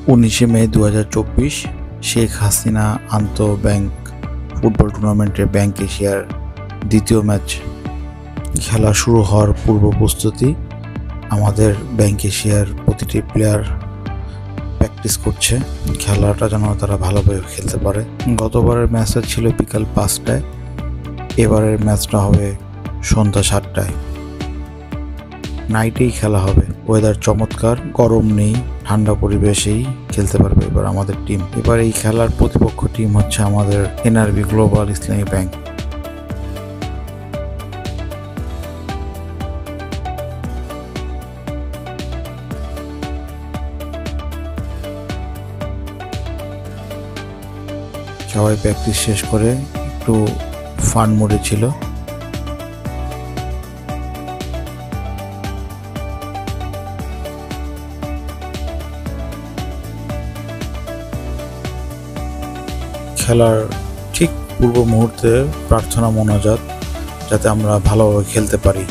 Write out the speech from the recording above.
19 মে 2024 Sheikh Hasina আন্তঃব্যাংক football টুর্নামেন্টের bank এশিয়ার দ্বিতীয় ম্যাচ খেলা শুরু হওয়ার পূর্ব প্রস্তুতি। আমাদের ব্যাংক এশিয়ার প্রতিটি প্লেয়ার প্র্যাকটিস করছে খেলাটা যেন তারা ভালোভাবে খেলতে পারে। গতবারের ম্যাচটা ছিল বিকাল 5টায়, এবারের ম্যাচটা হবে সন্ধ্যা 7টায়। নাইটেই খেলা হবে। ওয়েদার চমৎকার, গরম নেই, ঠান্ডা পরিবেশেই খেলতে পারবে এবার আমাদের টিম। এবার এই খেলার প্রতিপক্ষ টিম হচ্ছে আমাদের এনআরবি গ্লোবাল ইসলামী ব্যাংক। সবাই প্র্যাকটিস শেষ করে একটু ফান মোডে ছিল। খেলার ঠিক পূর্ব মুহূর্তে প্রার্থনা মোনাজাত, যাতে আমরা ভালোভাবে খেলতে পারি।